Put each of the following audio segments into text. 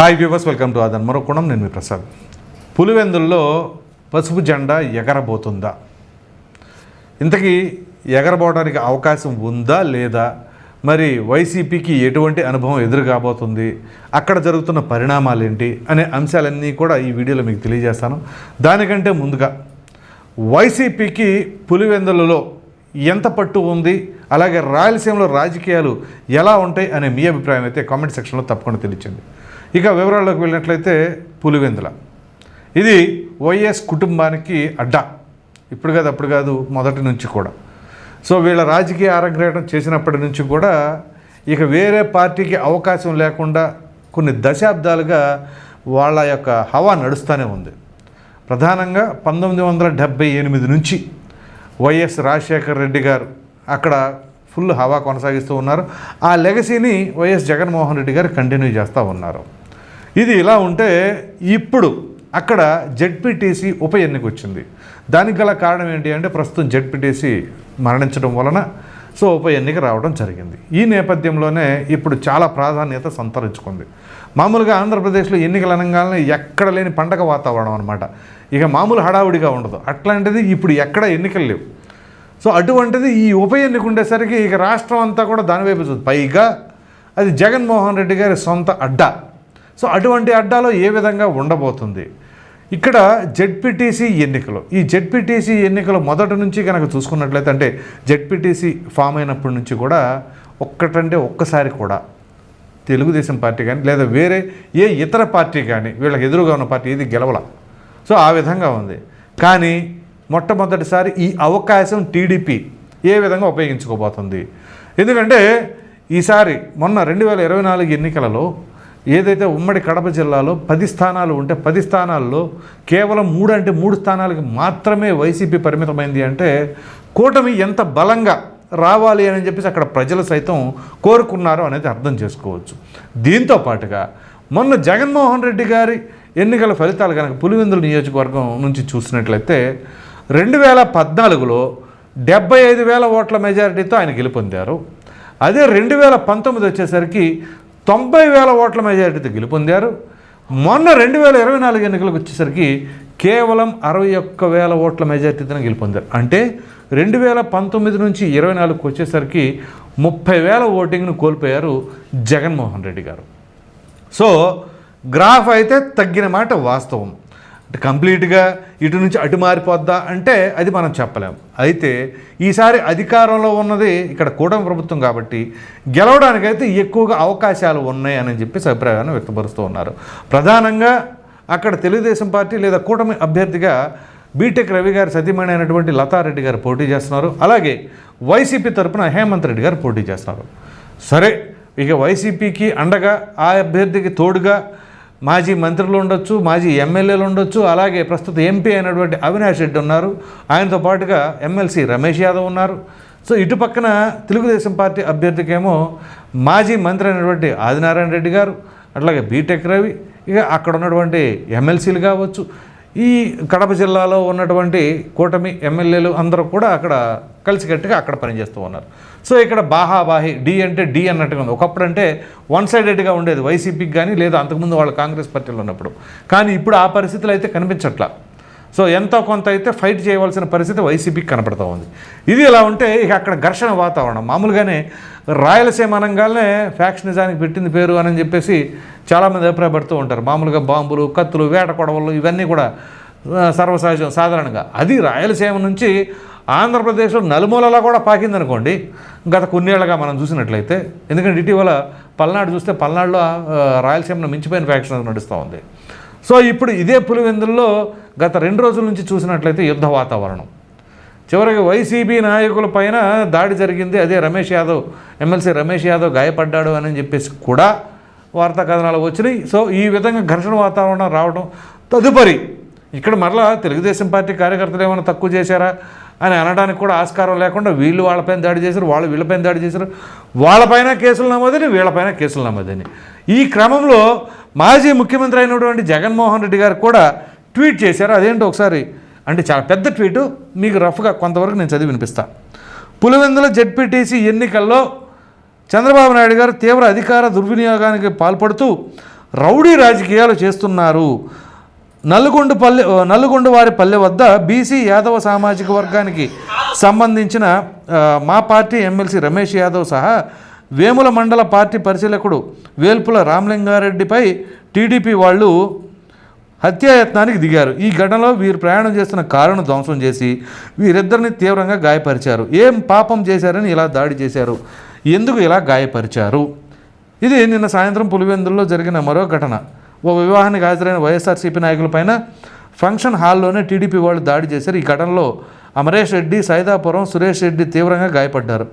Hi viewers, welcome to ఆదన్ మరొకోణం. నేను మీ ప్రసాద్. పులివెందుల్లో పసుపు జెండా ఎగరబోతుందా? ఇంతకీ ఎగరబోవడానికి అవకాశం ఉందా లేదా? మరి వైసీపీకి ఎటువంటి అనుభవం ఎదురు కాబోతుంది, అక్కడ జరుగుతున్న పరిణామాలు ఏంటి అనే అంశాలన్నీ కూడా ఈ వీడియోలో మీకు తెలియజేస్తాను. దానికంటే ముందుగా వైసీపీకి పులివెందులలో ఎంత పట్టు ఉంది, అలాగే రాయలసీమలో రాజకీయాలు ఎలా ఉంటాయి అనే మీ అభిప్రాయం అయితే కామెంట్ సెక్షన్లో తప్పకుండా తెలియచేయండి. ఇక వివరాల్లోకి వెళ్ళినట్లయితే పులివెందుల ఇది వైఎస్ కుటుంబానికి అడ్డా. ఇప్పుడు కాదు, అప్పుడు కాదు, మొదటి నుంచి కూడా. సో వీళ్ళ రాజకీయ ఆరంగేటం చేసినప్పటి నుంచి కూడా ఇక వేరే పార్టీకి అవకాశం లేకుండా కొన్ని దశాబ్దాలుగా వాళ్ళ యొక్క హవా నడుస్తూనే ఉంది. ప్రధానంగా 1978 నుంచి వైఎస్ రాజశేఖర రెడ్డి గారు అక్కడ ఫుల్ హవా కొనసాగిస్తూ ఉన్నారు. ఆ లెగసీని వైఎస్ జగన్మోహన్ రెడ్డి గారు కంటిన్యూ చేస్తూ ఉన్నారు. ఇది ఇలా ఉంటే ఇప్పుడు అక్కడ జెడ్పీటీసీ ఉప ఎన్నిక వచ్చింది. దానికి గల కారణం ఏంటి అంటే ప్రస్తుతం జెడ్పీటీసీ మరణించడం వలన సో ఉప ఎన్నిక రావడం జరిగింది. ఈ నేపథ్యంలోనే ఇప్పుడు చాలా ప్రాధాన్యత సంతరించుకుంది. మామూలుగా ఆంధ్రప్రదేశ్లో ఎన్నికలు అనగానే ఎక్కడ లేని పండగ వాతావరణం అనమాట. ఇక మామూలు హడావుడిగా ఉండదు. అట్లాంటిది ఇప్పుడు ఎక్కడ ఎన్నికలు లేవు. సో అటువంటిది ఈ ఉప ఎన్నిక ఉండేసరికి ఇక రాష్ట్రం అంతా కూడా దానివైపు చూస్తుంది. పైగా అది జగన్మోహన్ రెడ్డి గారి సొంత అడ్డా. సో అటువంటి అడ్డాలో ఏ విధంగా ఉండబోతుంది? ఇక్కడ జెడ్పీటీసీ ఎన్నికలు, ఈ జెడ్పీటీసీ ఎన్నికలు మొదటి నుంచి కనుక చూసుకున్నట్లయితే, అంటే జెడ్పీటీసీ ఫామ్ అయినప్పటి నుంచి కూడా ఒక్కసారి కూడా తెలుగుదేశం పార్టీ కానీ లేదా వేరే ఏ ఇతర పార్టీ కానీ వీళ్ళకి ఎదురుగా ఉన్న పార్టీ ఇది గెలవల. సో ఆ విధంగా ఉంది. కానీ మొట్టమొదటిసారి ఈ అవకాశం టీడీపీ ఏ విధంగా ఉపయోగించుకోబోతుంది? ఎందుకంటే ఈసారి మొన్న 2024 ఎన్నికలలో ఏదైతే ఉమ్మడి కడప జిల్లాలో 10 స్థానాలు ఉంటే 10 స్థానాల్లో కేవలం 3 స్థానాలకి మాత్రమే వైసీపీ పరిమితమైంది. అంటే కూటమి ఎంత బలంగా రావాలి అని చెప్పేసి అక్కడ ప్రజలు సైతం కోరుకున్నారు అనేది అర్థం చేసుకోవచ్చు. దీంతో పాటుగా మొన్న జగన్మోహన్ రెడ్డి గారి ఎన్నికల ఫలితాలు కనుక పులివెందుల నియోజకవర్గం నుంచి చూసినట్లయితే 2014లో 75,000 ఓట్ల మెజారిటీతో ఆయన గెలుపొందారు. అదే 2019 వచ్చేసరికి 90,000 ఓట్ల మెజారిటీతో గెలుపొందారు. మొన్న 2024 ఎన్నికలకు వచ్చేసరికి కేవలం 61,000 ఓట్ల మెజారిటీతో గెలుపొందారు. అంటే 2019 నుంచి 24కు వచ్చేసరికి 30,000 ఓటింగ్ను కోల్పోయారు జగన్మోహన్ రెడ్డి గారు. సో గ్రాఫ్ అయితే తగ్గిన మాట వాస్తవం. అంటే కంప్లీట్గా ఇటు నుంచి అటు మారిపోద్దా అంటే అది మనం చెప్పలేం. అయితే ఈసారి అధికారంలో ఉన్నది ఇక్కడ కూటమి ప్రభుత్వం కాబట్టి గెలవడానికైతే ఎక్కువగా అవకాశాలు ఉన్నాయి అని చెప్పేసి అభిప్రాయాన్ని వ్యక్తపరుస్తూ ఉన్నారు. ప్రధానంగా అక్కడ తెలుగుదేశం పార్టీ లేదా కూటమి అభ్యర్థిగా బీటెక్ రవి గారి సతీమణి అయినటువంటి లతారెడ్డి గారు పోటీ చేస్తున్నారు. అలాగే వైసీపీ తరఫున హేమంత్ రెడ్డి గారు పోటీ చేస్తున్నారు. సరే, ఇక వైసీపీకి అండగా ఆ అభ్యర్థికి తోడుగా మాజీ మంత్రులు ఉండొచ్చు, మాజీ ఎమ్మెల్యేలు ఉండొచ్చు, అలాగే ప్రస్తుత ఎంపీ అయినటువంటి అవినాష్ రెడ్డి ఉన్నారు. ఆయనతో పాటుగా ఎమ్మెల్సీ రమేష్ యాదవ్ ఉన్నారు. సో ఇటు పక్కన తెలుగుదేశం పార్టీ అభ్యర్థికేమో మాజీ మంత్రి అయినటువంటి ఆదినారాయణ రెడ్డి గారు, అట్లాగే బీటెక్ రవి, ఇక అక్కడ ఉన్నటువంటి ఎమ్మెల్సీలు కావచ్చు, ఈ కడప జిల్లాలో ఉన్నటువంటి కూటమి ఎమ్మెల్యేలు అందరూ కూడా అక్కడ కలిసికట్టుగా అక్కడ పనిచేస్తూ ఉన్నారు. సో ఇక్కడ బాహాబాహి డి అంటే డి అన్నట్టుగా ఉంది. ఒకప్పుడు అంటే వన్ సైడెడ్గా ఉండేది వైసీపీకి కానీ లేదా అంతకుముందు వాళ్ళు కాంగ్రెస్ పార్టీలో ఉన్నప్పుడు. కానీ ఇప్పుడు ఆ పరిస్థితులు అయితే కనిపించట్లా. సో ఎంతో కొంత అయితే ఫైట్ చేయవలసిన పరిస్థితి వైసీపీకి కనపడుతూ ఉంది. ఇది ఎలా ఉంటే ఇక అక్కడ ఘర్షణ వాతావరణం. మామూలుగానే రాయలసీమ అనగానే ఫ్యాక్షనిజానికి పెట్టింది పేరు అని చెప్పేసి చాలామంది అభిప్రాయపడుతూ ఉంటారు. మామూలుగా బాంబులు, కత్తులు, వేట కొడవలు ఇవన్నీ కూడా సర్వసహజం సాధారణంగా. అది రాయలసీమ నుంచి ఆంధ్రప్రదేశ్లో నలుమూలలా కూడా పాకిందనుకోండి గత కొన్నేళ్లుగా మనం చూసినట్లయితే. ఎందుకంటే ఇటీవల పల్నాడు చూస్తే పల్నాడులో రాయలసీమను మించిపోయిన ఫ్యాక్షన్ నడుస్తూ ఉంది. సో ఇప్పుడు ఇదే పులివెందుల్లో గత 2 రోజుల నుంచి చూసినట్లయితే యుద్ధ వాతావరణం. చివరికి వైసీపీ నాయకుల పైన దాడి జరిగింది. అదే రమేష్ యాదవ్, ఎమ్మెల్సీ రమేష్ యాదవ్ గాయపడ్డాడు అని చెప్పేసి కూడా వార్తా కథనాలు వచ్చినాయి. సో ఈ విధంగా ఘర్షణ వాతావరణం రావడం, తదుపరి ఇక్కడ మరలా తెలుగుదేశం పార్టీ కార్యకర్తలు ఏమైనా తక్కువ చేశారా అని అనడానికి కూడా ఆస్కారం లేకుండా వీళ్ళు వాళ్ళపైన దాడి చేశారు, వాళ్ళు వీళ్ళపైన దాడి చేశారు, వాళ్ళపైన కేసులు నమోదని, వీళ్ళపైన కేసులు నమోదని. ఈ క్రమంలో మాజీ ముఖ్యమంత్రి అయినటువంటి జగన్మోహన్ రెడ్డి గారు కూడా ట్వీట్ చేశారు. అదేంటో ఒకసారి, అంటే చాలా పెద్ద ట్వీటు, మీకు రఫ్గా కొంతవరకు నేను చదివి వినిపిస్తాను. పులివెందుల జెడ్పీటీసీ ఎన్నికల్లో చంద్రబాబు నాయుడు గారు తీవ్ర అధికార దుర్వినియోగానికి పాల్పడుతూ రౌడీ రాజకీయాలు చేస్తున్నారు. నల్గొండ వారి పల్లె వద్ద బీసీ యాదవ సామాజిక వర్గానికి సంబంధించిన మా పార్టీ ఎమ్మెల్సీ రమేష్ యాదవ్ సహా వేముల మండల పార్టీ పరిశీలకుడు వేల్పుల రామలింగారెడ్డిపై టీడీపీ వాళ్ళు హత్యాయత్నానికి దిగారు. ఈ ఘటనలో వీరు ప్రయాణం చేస్తున్న కారును ధ్వంసం చేసి వీరిద్దరిని తీవ్రంగా గాయపరిచారు. ఏం పాపం చేశారని ఇలా దాడి చేశారు, ఎందుకు ఇలా గాయపరిచారు? ఇది నిన్న సాయంత్రం పులివెందుల్లో జరిగిన మరో ఘటన. ఓ వివాహానికి హాజరైన వైఎస్ఆర్సీపీ నాయకులపైన ఫంక్షన్ హాల్లోనే టీడీపీ వాళ్ళు దాడి చేశారు. ఈ ఘటనలో అమరేష్ రెడ్డి, సైదాపురం సురేష్ రెడ్డి తీవ్రంగా గాయపడ్డారు.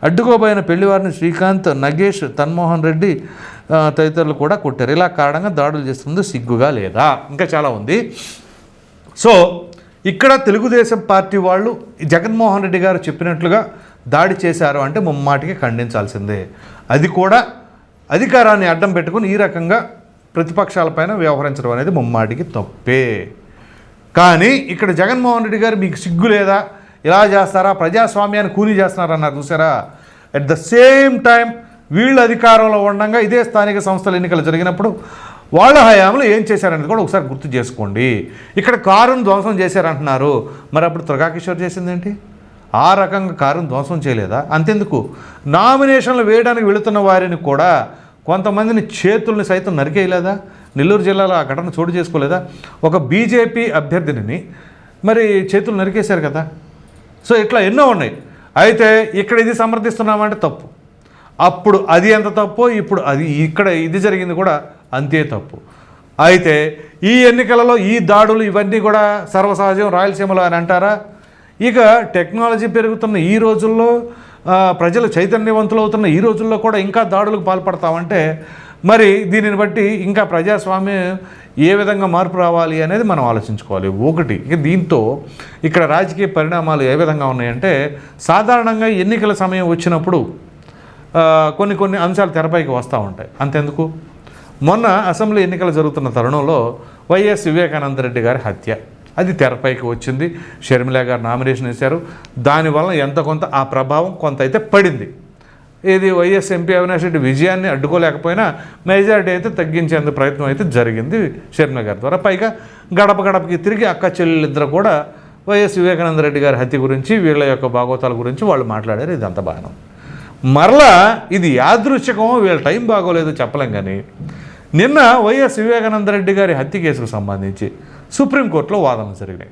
అడ్డుకోబోయిన పెళ్లివారిని శ్రీకాంత్, నగేష్, తన్మోహన్ రెడ్డి తదితరులు కూడా కొట్టారు. ఇలా కారణంగా దాడులు చేస్తుంది సిగ్గుగా లేదా? ఇంకా చాలా ఉంది. సో ఇక్కడ తెలుగుదేశం పార్టీ వాళ్ళు జగన్మోహన్ రెడ్డి గారు చెప్పినట్లుగా దాడి చేశారు అంటే ముమ్మాటికి ఖండించాల్సిందే. అది కూడా అధికారాన్ని అడ్డం పెట్టుకుని ఈ రకంగా ప్రతిపక్షాలపైన వ్యవహరించడం అనేది ముమ్మాటికి తప్పే. కానీ ఇక్కడ జగన్మోహన్ రెడ్డి గారు మీకు సిగ్గు లేదా, ఇలా చేస్తారా, ప్రజాస్వామ్యాన్ని కూనీ చేస్తున్నారన్నారు చూసారా? అట్ ద సేమ్ టైం వీళ్ళు అధికారంలో ఉండగా ఇదే స్థానిక సంస్థల ఎన్నికలు జరిగినప్పుడు వాళ్ళ హయాంలో ఏం చేశారనేది కూడా ఒకసారి గుర్తు చేసుకోండి. ఇక్కడ కారును ధ్వంసం చేశారంటున్నారు, మరి అప్పుడు త్రికాకిషోర్ చేసిందేంటి? ఆ రకంగా కారును ధ్వంసం చేయలేదా? అంతెందుకు, నామినేషన్లు వేయడానికి వెళుతున్న వారిని కూడా కొంతమందిని చేతుల్ని సైతం నరికేయలేదా? నెల్లూరు జిల్లాలో ఆ ఘటన చోటు చేసుకోలేదా? ఒక బీజేపీ అభ్యర్థిని మరి చేతులు నరికేశారు కదా. సో ఇట్లా ఎన్నో ఉన్నాయి. అయితే ఇక్కడ ఇది సమర్థిస్తున్నామంటే తప్పు. అప్పుడు అది ఎంత తప్పో ఇప్పుడు అది ఇక్కడ ఇది జరిగింది కూడా అంతే తప్పు. అయితే ఈ ఎన్నికలలో ఈ దాడులు ఇవన్నీ కూడా సర్వసహజం రాయలసీమలో అని అంటారా? ఇక టెక్నాలజీ పెరుగుతున్న ఈ రోజుల్లో, ప్రజలు చైతన్యవంతులు అవుతున్న ఈ రోజుల్లో కూడా ఇంకా దాడులకు పాల్పడతామంటే మరి దీనిని బట్టి ఇంకా ప్రజాస్వామ్యం ఏ విధంగా మార్పు రావాలి అనేది మనం ఆలోచించుకోవాలి. ఒకటి, ఇక దీంతో ఇక్కడ రాజకీయ పరిణామాలు ఏ విధంగా ఉన్నాయంటే, సాధారణంగా ఎన్నికల సమయం వచ్చినప్పుడు కొన్ని అంశాలు తెరపైకి వస్తూ ఉంటాయి. అంతెందుకు, మొన్న అసెంబ్లీ ఎన్నికలు జరుగుతున్న తరుణంలో వైఎస్ వివేకానందరెడ్డి గారి హత్య అది తెరపైకి వచ్చింది. షర్మిల గారు నామినేషన్ వేశారు. దానివల్ల ఎంత కొంత ఆ ప్రభావం కొంత అయితే పడింది. ఇది వైఎస్ ఎంపీ అవినాష్ రెడ్డి విజయాన్ని అడ్డుకోలేకపోయినా మెజారిటీ అయితే తగ్గించేందుకు ప్రయత్నం అయితే జరిగింది షర్మిల గారి ద్వారా. పైగా గడప గడపకి తిరిగి అక్క చెల్లెలిద్దరు కూడా వైఎస్ వివేకానందరెడ్డి గారి హత్య గురించి, వీళ్ళ యొక్క భాగోతాల గురించి వాళ్ళు మాట్లాడారు. ఇదంతా బాగానే. మరలా ఇది యాదృచ్ఛికమో వీళ్ళ టైం బాగోలేదు చెప్పలేం. కానీ నిన్న వైఎస్ వివేకానందరెడ్డి గారి హత్య కేసుకు సంబంధించి సుప్రీంకోర్టులో వాదనలు జరిగినాయి.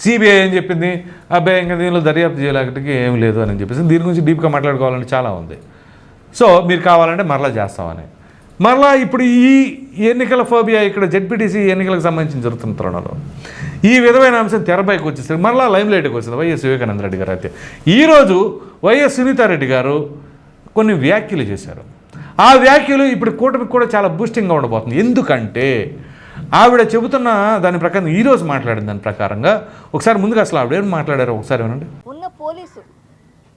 సిబిఐ ఏం చెప్పింది, అబ్బాయి ఇంకా దీనిలో దర్యాప్తు చేయలేకటికి ఏమి లేదు అని చెప్పేసి దీని గురించి డీప్గా మాట్లాడుకోవాలంటే చాలా ఉంది. సో మీరు కావాలంటే మరలా చేస్తామని, మరలా ఇప్పుడు ఈ ఎన్నికల ఫోబియా ఇక్కడ జెడ్పీటీసీ ఎన్నికలకు సంబంధించి జరుగుతున్న తరుణంలో ఈ విధమైన అంశం తెరపైకి వచ్చేసరికి మరలా లైమ్ లైట్కి వచ్చింది వైఎస్ వివేకానందరెడ్డి గారు అయితే. ఈరోజు వైఎస్ సునీతారెడ్డి గారు కొన్ని వ్యాఖ్యలు చేశారు. ఆ వ్యాఖ్యలు ఇప్పుడు కూటమికి కూడా చాలా బూస్టింగ్గా ఉండబోతుంది. ఎందుకంటే ఆవిడ చెబుతున్న దాని ప్రకారం ఈరోజు మాట్లాడిన దాని ప్రకారంగా ఒకసారి ముందుగా అసలు ఆవిడ ఏం మాట్లాడారో ఒకసారి వినండి. ఉన్న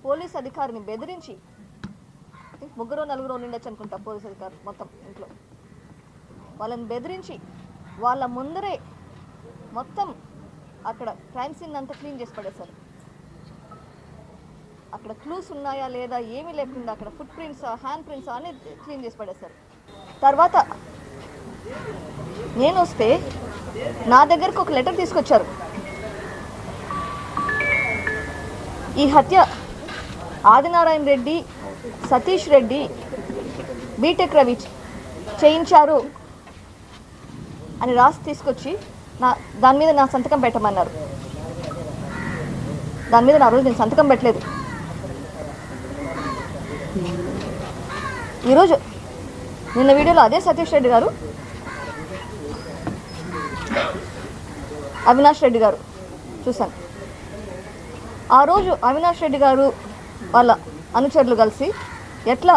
పోలీస్ అధికారిని బెదిరించి, 3-4 ఉండొచ్చు అనుకుంటా పోలీస్ అధికారి మొత్తం ఇంట్లో, వాళ్ళని బెదిరించి వాళ్ళ ముందరే మొత్తం అక్కడ క్రైమ్ సీన్ అంతా క్లీన్ చేసి పడేశారు. అక్కడ క్లూస్ ఉన్నాయా లేదా ఏమీ లేకుండా అక్కడ ఫుట్ ప్రింట్స్, హ్యాండ్ ప్రింట్స్ అనేది క్లీన్ చేసి పడేశారు. తర్వాత నేను వస్తే నా దగ్గరకు ఒక లెటర్ తీసుకొచ్చారు. ఈ హత్య ఆదినారాయణ రెడ్డి, సతీష్ రెడ్డి, బీటెక్ రవి చేయించారు అని రాసి తీసుకొచ్చి దాని మీద నా సంతకం పెట్టమన్నారు. దాని మీద నా రోజు నేను సంతకం పెట్టలేదు. ఈరోజు నిన్న వీడియోలో అదే సతీష్ రెడ్డి గారు, అవినాష్ రెడ్డి గారు చూశాను. ఆ రోజు అవినాష్ రెడ్డి గారు వాళ్ళ అనుచరులు కలిసి ఎట్లా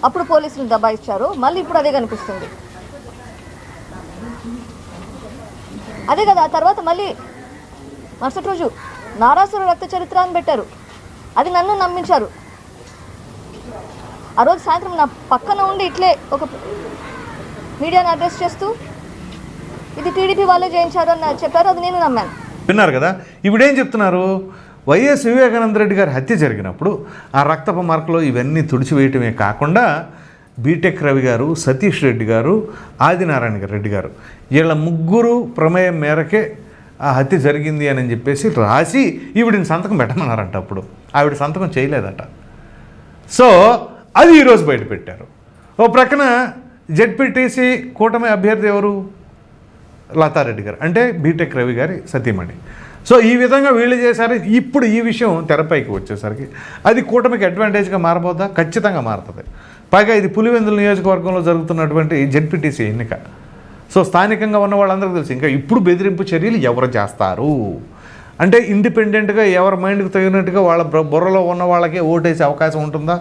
అప్పుడు పోలీసులు దబాయిచ్చారు, మళ్ళీ ఇప్పుడు అదే కనిపిస్తుంది. అదే కదా. ఆ తర్వాత మళ్ళీ మరుసటి రోజు నారాసుర రక్త చరిత్ర అని పెట్టారు. అది నన్ను నమ్మించారు. ఆ రోజు సాయంత్రం నా పక్కన ఉండి ఇట్లే ఒక మీడియాని అడ్రస్ చేస్తూ ఇది టీడీపీ వాళ్ళే చేయించారు అని చెప్పారు. అది నేను నమ్మాను. విన్నారు కదా. ఇప్పుడేం చెప్తున్నారు, వైఎస్ వివేకానందరెడ్డి గారి హత్య జరిగినప్పుడు ఆ రక్తపు మార్కులు ఇవన్నీ తుడిచివేయటమే కాకుండా బీటెక్ రవి గారు, సతీష్ రెడ్డి గారు, ఆదినారాయణ రెడ్డి గారు వీళ్ళ ముగ్గురు ప్రమేయం మేరకే ఆ హత్య జరిగింది అని చెప్పేసి రాసి ఈవిడిని సంతకం పెట్టమన్నారంట. అప్పుడు ఆవిడ సంతకం చేయలేదట. సో అది ఈరోజు బయట పెట్టారు. ఓ ప్రక్కన జెడ్పీటీసీ కూటమి అభ్యర్థి ఎవరు? లతారెడ్డి గారు, అంటే బీటెక్ రవి గారి సతీమణి. సో ఈ విధంగా వీళ్ళు చేశారు. ఇప్పుడు ఈ విషయం తెరపైకి వచ్చేసరికి అది కూటమికి అడ్వాంటేజ్గా మారబోద్దా? ఖచ్చితంగా మారుతుంది. పైగా ఇది పులివెందుల నియోజకవర్గంలో జరుగుతున్నటువంటి జెడ్పీటీసీ ఎన్నిక. సో స్థానికంగా ఉన్న వాళ్ళందరికీ తెలుసు. ఇంకా ఇప్పుడు బెదిరింపు చర్యలు ఎవరు చేస్తారు అంటే ఇండిపెండెంట్గా ఎవరి మైండ్కి తగినట్టుగా వాళ్ళ బుర్రలో ఉన్న వాళ్ళకే ఓటేసే అవకాశం ఉంటుందా?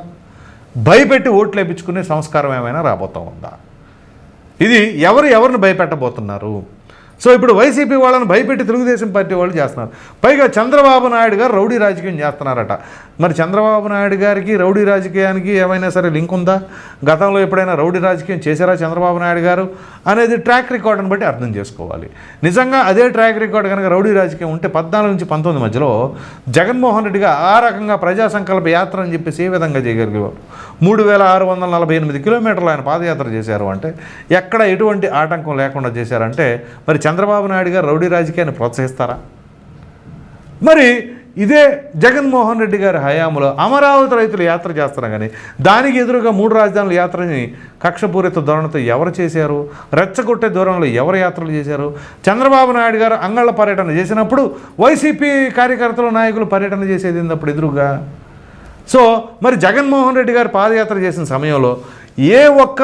భయపెట్టి ఓట్లు వేయించుకునే సంస్కారం ఏమైనా రాబోతూ ఉందా? ఇది ఎవరిని భయపెట్టబోతున్నారు? సో ఇప్పుడు వైసీపీ వాళ్ళని భయపెట్టి తెలుగుదేశం పార్టీ వాళ్ళు చేస్తున్నారు. పైగా చంద్రబాబు నాయుడు గారు రౌడీ రాజకీయం చేస్తున్నారట. మరి చంద్రబాబు నాయుడు గారికి రౌడీ రాజకీయానికి ఏమైనా సరే లింక్ ఉందా? గతంలో ఎప్పుడైనా రౌడీ రాజకీయం చేశారా చంద్రబాబు నాయుడు గారు అనేది ట్రాక్ రికార్డును బట్టి అర్థం చేసుకోవాలి. నిజంగా అదే ట్రాక్ రికార్డు కనుక రౌడీ రాజకీయం ఉంటే 14 నుంచి 19 మధ్యలో జగన్మోహన్ రెడ్డిగా ఆ రకంగా ప్రజా సంకల్ప యాత్ర అని చెప్పేసి ఏ విధంగా చేయగలిగేవారు? 3648 కిలోమీటర్లు ఆయన పాదయాత్ర చేశారు అంటే ఎక్కడ ఎటువంటి ఆటంకం లేకుండా చేశారంటే మరి చంద్రబాబు నాయుడు గారు రౌడీ రాజకీయాన్ని ప్రోత్సహిస్తారా? మరి ఇదే జగన్మోహన్ రెడ్డి గారి హయాంలో అమరావతి రైతులు యాత్ర చేస్తున్నా కానీ దానికి ఎదురుగా 3 రాజధానుల యాత్రని కక్షపూరిత ధోరణితో ఎవరు చేశారు? రెచ్చగొట్టే ధోరణిలో ఎవరు యాత్రలు చేశారు? చంద్రబాబు నాయుడు గారు అంగళ్ళ పర్యటన చేసినప్పుడు వైసీపీ కార్యకర్తలు నాయకులు పర్యటన చేసేది అప్పుడు ఎదురుగా. సో మరి జగన్మోహన్ రెడ్డి గారు పాదయాత్ర చేసిన సమయంలో ఏ ఒక్క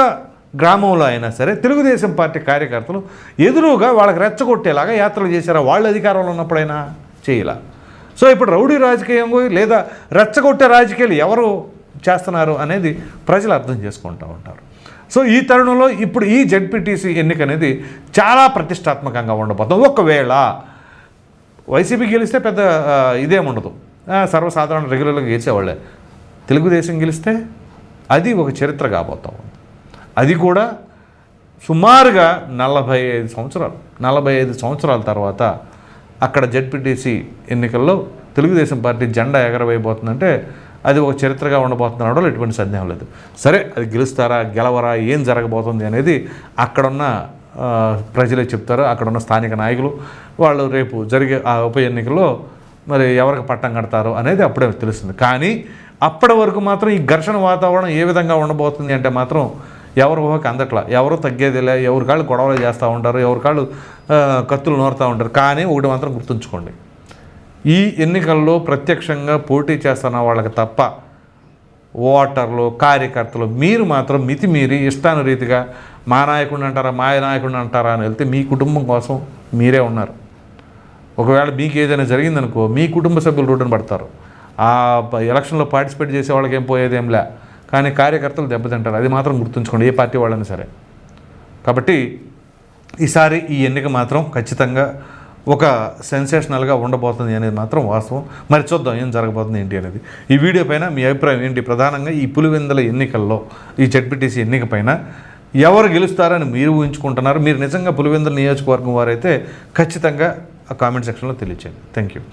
గ్రామంలో అయినా సరే తెలుగుదేశం పార్టీ కార్యకర్తలు ఎదురుగా వాళ్ళకి రెచ్చగొట్టేలాగా యాత్రలు చేశారా? వాళ్ళు అధికారంలో ఉన్నప్పుడైనా చేయలా. సో ఇప్పుడు రౌడీ రాజకీయం లేదా రెచ్చగొట్టే రాజకీయాలు ఎవరు చేస్తున్నారు అనేది ప్రజలు అర్థం చేసుకుంటూ ఉంటారు. సో ఈ తరుణంలో ఇప్పుడు ఈ జెడ్పీటీసీ ఎన్నిక అనేది చాలా ప్రతిష్టాత్మకంగా ఉండబోతుంది. ఒకవేళ వైసీపీ గెలిస్తే పెద్ద ఇదేముండదు, సర్వసాధారణ రెగ్యులర్గా గెలిచేవాళ్ళే. తెలుగుదేశం గెలిస్తే అది ఒక చరిత్ర కాబోతా ఉంది. అది కూడా సుమారుగా 45 సంవత్సరాల తర్వాత అక్కడ జెడ్పీటీసీ ఎన్నికల్లో తెలుగుదేశం పార్టీ జెండా ఎగరవేయబోతుందంటే అది ఒక చరిత్రగా ఉండబోతున్నాడో ఎటువంటి సందేహం లేదు. సరే అది గెలుస్తారా గెలవరా ఏం జరగబోతుంది అనేది అక్కడున్న ప్రజలే చెప్తారు. అక్కడున్న స్థానిక నాయకులు వాళ్ళు రేపు జరిగే ఆ ఉప ఎన్నికల్లో మరి ఎవరికి పట్టం కడతారు అనేది అప్పుడే తెలుస్తుంది. కానీ అప్పటి వరకు మాత్రం ఈ ఘర్షణ వాతావరణం ఏ విధంగా ఉండబోతుంది అంటే మాత్రం ఎవరు ఊహకి అందట్లా. ఎవరు తగ్గేదిలే, ఎవరి కాళ్ళు గొడవలు చేస్తూ ఉంటారు, ఎవరి కాళ్ళు కత్తులు నోరుతూ ఉంటారు. కానీ ఒకటి మాత్రం గుర్తుంచుకోండి, ఈ ఎన్నికల్లో ప్రత్యక్షంగా పోటీ చేస్తున్న వాళ్ళకి తప్ప ఓటర్లు కార్యకర్తలు మీరు మాత్రం మితిమీరి ఇష్టానురీతిగా మా నాయకుడిని అంటారా మా నాయకుడిని అంటారా అని వెళ్తే మీ కుటుంబం కోసం మీరే ఉన్నారు. ఒకవేళ మీకు ఏదైనా జరిగిందనుకో మీ కుటుంబ సభ్యులు రోడ్డున పడతారు. ఆ ఎలక్షన్లో పార్టిసిపేట్ చేసే వాళ్ళకి ఏం పోయేదేంలే, కానీ కార్యకర్తలు దెబ్బతింటారు. అది మాత్రం గుర్తుంచుకోండి, ఏ పార్టీ వాళ్ళని సరే. కాబట్టి ఈసారి ఈ ఎన్నిక మాత్రం ఖచ్చితంగా ఒక సెన్సేషనల్గా ఉండబోతుంది అనేది మాత్రం వాస్తవం. మరి చూద్దాం ఏం జరగబోతుంది ఏంటి అనేది. ఈ వీడియో పైన మీ అభిప్రాయం ఏంటి? ప్రధానంగా ఈ పులివెందుల ఎన్నికల్లో ఈ జెడ్పీటీసీ ఎన్నిక పైన ఎవరు గెలుస్తారని మీరు ఊహించుకుంటున్నారు? మీరు నిజంగా పులివెందుల నియోజకవర్గం వారైతే ఖచ్చితంగా ఆ కామెంట్ సెక్షన్లో తెలియచేయండి. Thank you.